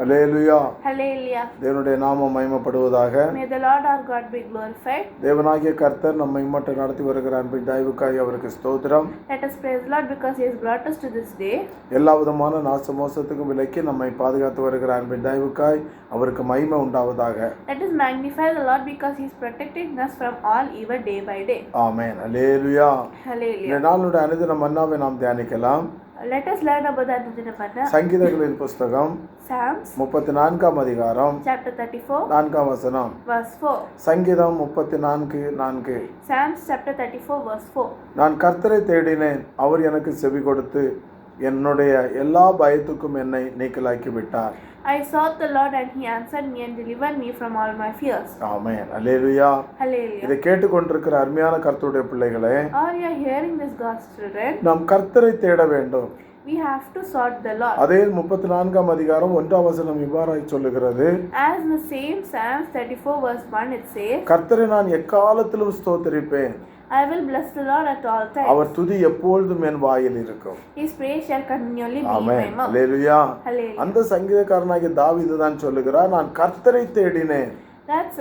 அல்லேலூயா. Hallelujah. தேவனுடைய நாமம் மகிமைப்படுவதாக. May the Lord our God be glorified. தேவனாகிய கர்த்தர் நம்மை மட்டும் நடத்தி வருகிற அன்பின் தயவுக்காய் அவருக்கு ஸ்தோத்திரம். Let us praise the Lord because He has brought us to this day. எல்லா விதமான நாச மோசத்துக்கும் விலக்கி நம்மை பாதுகாத்து வருகிற அன்பின் தயவுக்காய் அவருக்கு மகிமை உண்டாவதாக. Let us magnify the Lord because He is protecting us from all evil day by day. Amen. Hallelujah. Hallelujah. இந்த நாளுடைய அனுதின மன்னாவை நாம் தியானிக்கலாம். Let us learn about the Anudina Manna. சங்கீதங்களின் புஸ்தகம் Psalms 34 அதிகாரம் chapter 34 4 வசனம். verse 4. சங்கீதம் 34:4. Psalms chapter 34 verse 4. நான் கர்த்தரை தேடினேன், அவர் எனக்கு செவி கொடுத்து என்னுடைய எல்லா பயத்துக்கும் என்னை நீக்கலாக்கி விட்டார். I sought the Lord and He answered me and delivered me from all my fears. Amen. Hallelujah. Hallelujah. இதை கேட்டுக்கொண்டிருக்கிற அருமையான கர்த்தருடைய பிள்ளைகளே, Are you hearing this, God's children? நாம் கர்த்தரை தேட வேண்டும். We have to sought the Lord. அதே 34 அதிகாரம் 1 வசனம் இவ்வாறாய் சொல்லுகிறது. As in the same Psalms 34 verse 1 it says, கர்த்தரை நான் எக்காலத்திலும் ஸ்தோத்திரிப்பேன், I will bless the Lord at all times. அவர் துதி எப்பொழுதும் என் வாயில் இருக்கும். His praise shall continually be in my amen. mouth. Hallelujah. Hallelujah. அந்த சங்கீதக்காரனாகிய தாவீது தான் சொல்லுகிறார், நான் கர்த்தரை தேடினேன். That's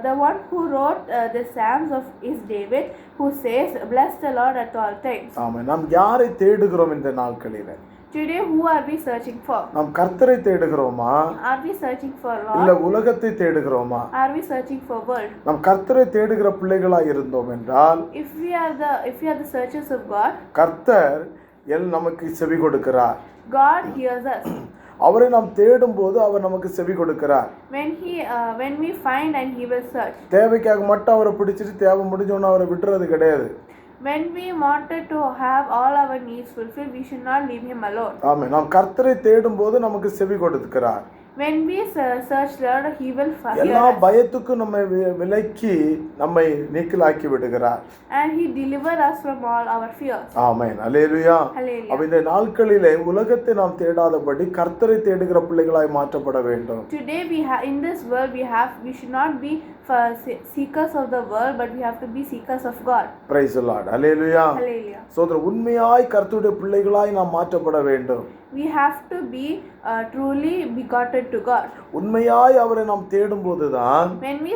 the one who wrote the Psalms of is David, who says, bless the Lord at all times. ஆமென். நாம் யாரை தேடுகிறோம் இந்த நாட்களிலே? Today who are we searching for? நாம் கர்த்தரை தேடுகிறோமா, Are we searching for இல்ல Lord? உலகத்தை தேடுகிறோமா? Are we searching for world? நாம் கர்த்தரை தேடுகிற பிள்ளைகளாய் இருந்தோம் என்றால் If we are the searchers of God, கர்த்தர் நமக்கு செவி கொடுக்கிறார். God hears us. அவரை நாம் தேடும் போது அவர் நமக்கு செவி கொடுக்கிறார். When we find and He will search. தேவைக்காக மட்டும் அவரை பிடிச்சிட்டு தேவை முடிஞ்சோன்னு அவரை விட்டுறது கிடையாது. When we wanted to have all our needs fulfilled, we should not leave Him alone. ஆமென். நாம் கர்த்தரை தேடும் போது நமக்கு செவி கொடுக்கிறார். When we search Lord, He will hear எல்லா us. பயத்துக்கும் நம்மை விலக்கி நம்மை நீக்கலாக்கி விடுகிறார். And He deliver us from all our fears. Amen. Hallelujah. Hallelujah. அப்ப இந்த நாட்களிலே உலகத்தை நாம் தேடாதபடி கர்த்தரை தேடுகிற பிள்ளைகளாய் மாற்றப்பட வேண்டும். Today in this world we should not be seekers of the world, but we have to be seekers of God. Praise the Lord. Hallelujah. Hallelujah. சோதர உண்மையாய் கர்த்தருடைய பிள்ளைகளாய் நாம் மாற்றப்பட வேண்டும். We have to be truly begotten to God. உண்மையாய் அவரை நாம் தேடும் போதுதான், When we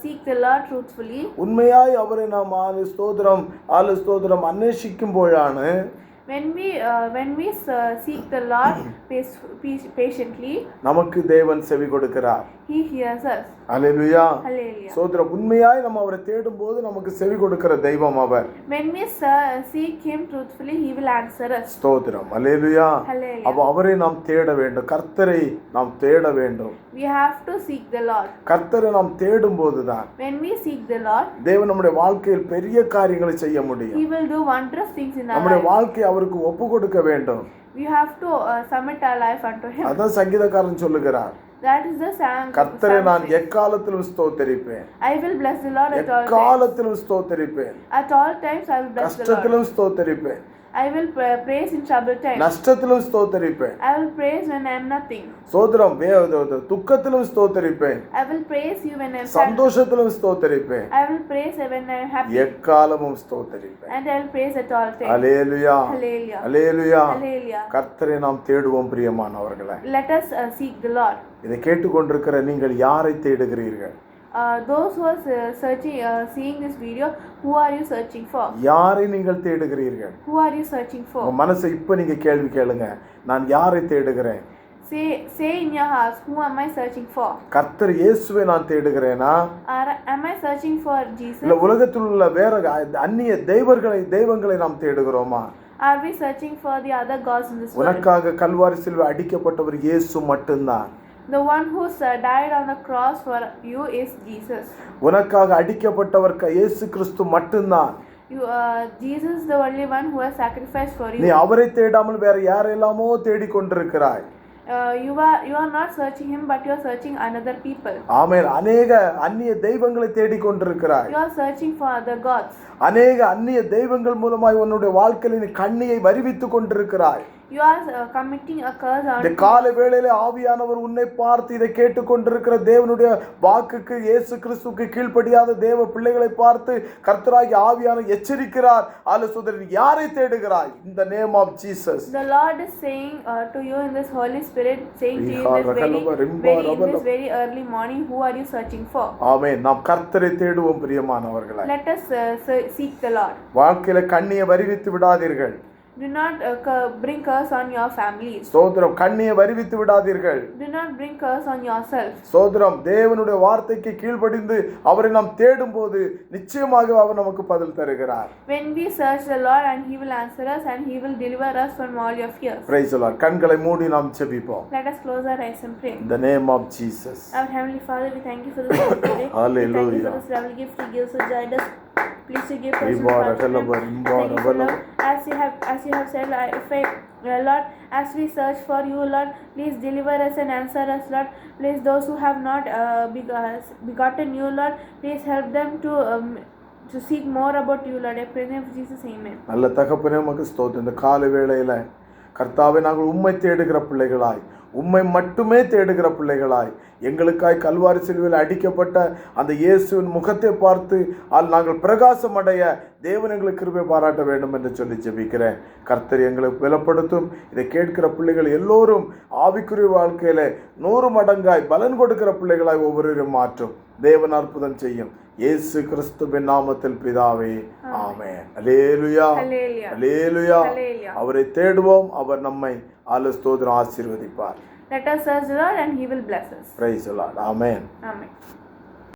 seek the Lord truthfully, உண்மையாய் அவரை நாம் ஆளு ஸ்தோத்திரம் அன்வேஷிக்கும் போழான when we seek the Lord patiently, நமக்கு தேவன் செவி கொடுக்கிறார். He hears us. Hallelujah. Hallelujah. சோதரம் உண்மையாய் நம்ம அவரை தேடும் போது நமக்கு செவி கொடுக்கிற தெய்வம் அவர். When we seek Him truthfully, He will answer us. ஸ்தோத்திரம். அல்லேலூயா. Hallelujah. அப்ப அவரை நாம் தேட வேண்டும், கர்த்தரை நாம் தேட வேண்டும். We have to seek the Lord. கர்த்தரை நாம் தேடும் போதுதான் When we seek the Lord, தேவன் நம்முடைய வாழ்க்கையில் பெரிய காரியங்களை செய்ய முடியும். He will do wondrous things in our நம்முடைய life. வாழ்க்கையை அவருக்கு ஒப்பு கொடுக்க வேண்டும். We have to submit our life unto Him. அதான் சங்கீதக்காரன் சொல்லுகிறார், That is the Psalm. கர்த்தரை நான் எக்காலத்திலும் ஸ்தோத்தரிப்பேன், I will bless the Lord at all times. எக்காலத்திலும் ஸ்தோத்தரிப்பேன், At all times I will bless the Lord. கஷ்டத்திலும் ஸ்தோத்தரிப்பேன், I will praise in trouble times. நஷ்டத்திலும் ஸ்தோத்தரிப்பேன், I will praise when I am nothing. சோதரம் துக்கத்திலும் ஸ்தோத்தரிப்பேன், I will praise You when I am sad. சந்தோஷத்திலும் ஸ்தோத்தரிப்பேன், I will praise when I am happy. எக்காலமும் ஸ்தோத்தரிப்பேன். And I will praise at all times. Hallelujah. Hallelujah. Hallelujah. Hallelujah. கர்த்தரை நாம் தேடுவோம் பிரியமானவர்களே. Let us seek the Lord. இதை கேட்டுக்கொண்டிருக்கிற நீங்கள் யாரை தேடுகிறீர்கள்? Those who are seeing this video, who are you searching for? யாரை நீங்கள் தேடுகிறீர்கள்? Who are you searching for? உங்க மனசை இப்ப நீங்க கேள்வி கேளுங்க, நான் யாரை தேடுகிறேன்? Say in your heart, who am I searching for? கர்த்தர் இயேசுவை நான் தேடுகிறேனா, Am I searching for Jesus? இல்ல உலகத்தில் உள்ள வேற அந்நிய தெய்வங்களை நாம் தேடுகிறோமா? Are we searching for the other gods in this world? உனக்காக கல்வாரி சிலுவை அடிக்கப்பட்டவர் இயேசு மட்டும்தான். The one who died on the cross for you is Jesus. உனக்காக அடிக்கப்பட்டவர் இயேசு கிறிஸ்து மட்டும்தான். Jesus is the only one who has sacrificed for you. நீ அவரை தேடாமல் வேற யாரெல்லாமோ தேடிக்கொண்டிருக்கிறாய். You are not searching Him, but you are searching another people. ஆமென். அநேக அந்நிய தெய்வங்களை தேடிக்கொண்டிருக்கிறாய். You are searching for other gods. அநேக அந்நிய தெய்வங்கள் மூலமாய் உன்னுடைய வாழ்க்கையில் நீ கண்ணியை வருவித்துக் கொண்டிருக்கிறாய். you are committing a curse on இந்த காலை வேளையிலே ஆவியானவர் உன்னை பார்த்து இதை கேட்டுக்கொண்டிருக்கிற தேவனுடைய வாக்குக்கு இயேசு கிறிஸ்துவுக்கு கீழ்ப்படியாத தேவ பிள்ளைகளை பார்த்து கர்த்தராகிய ஆவியானவர் எச்சரிக்கிறார். ஆலோசனை யாரை தேடுகிறாய்? In the name of Jesus. The Lord is saying to you in this Holy Spirit, saying to you in this very early morning, who are you searching for? ஆமென். நாம் கர்த்தரை தேடுவோம் பிரியமானவர்களே. Let us seek the Lord. வாழ்க்கையில கண்ணியை வருவித்து விடாதீர்கள். Do not bring curse on your families. ஸ்தோத்திரம். கண்ணியை வருவித்து விடாதீர்கள். Do not bring curse on yourself. ஸ்தோத்திரம். தேவனுடைய வார்த்தைக்கு கீழ்ப்படிந்து அவரை நாம் தேடும்போது நிச்சயமாக அவர் நமக்கு பதில் தருகிறார். When we search the Lord, and he will answer us, and he will deliver us from all your fears. Praise the Lord. கண்களை மூடி நாம் ஜெபிப்போம். Let us close our eyes and pray. In the name of Jesus. Our Heavenly Father, we thank you for this day. Hallelujah. We thank you for this lovely gift you give to guide us. Please to give us as you have said, Lord, as we search for you, Lord, please deliver us and answer us, Lord. Please, those who have not begotten you, Lord, please help them to seek more about you, Lord. I pray in the name of Jesus, amen. நல்ல தகப்பனே உமக்கு ஸ்தோத்திரம். இந்த காலை வேளையில கர்த்தாவே நாங்கள் உம்மை தேடுகிற பிள்ளைகளாய், உம்மை மட்டுமே தேடுகிற பிள்ளைகளாய், எங்களுக்காய் கல்வாரி சிலுவையில் அடிக்கப்பட்ட அந்த இயேசுவின் முகத்தை பார்த்து நாங்கள் பிரகாசம் அடைய தேவன் எங்களுக்கு கிருபை பாராட்ட வேண்டும் என்று சொல்லி ஜெபிக்கிறேன். கர்த்தர் எங்களை பலப்படுத்தும். இதை கேட்கிற பிள்ளைகள் எல்லோரும் ஆவிக்குரிய வாழ்க்கையில 100 மடங்காய் பலன் கொடுக்கிற பிள்ளைகளாய் ஒவ்வொருவரும் மாற்றும். தேவன் அற்புதம் செய்யும். இயேசு கிறிஸ்துவின் நாமத்தில் பிதாவே, ஆமென். அல்லேலூயா, அல்லேலூயா. அவரை தேடுவோம். அவர் நம்மை ஆசீர்வதிப்பார். Let us search the Lord, and he will bless us. Praise the Lord. Amen. Amen.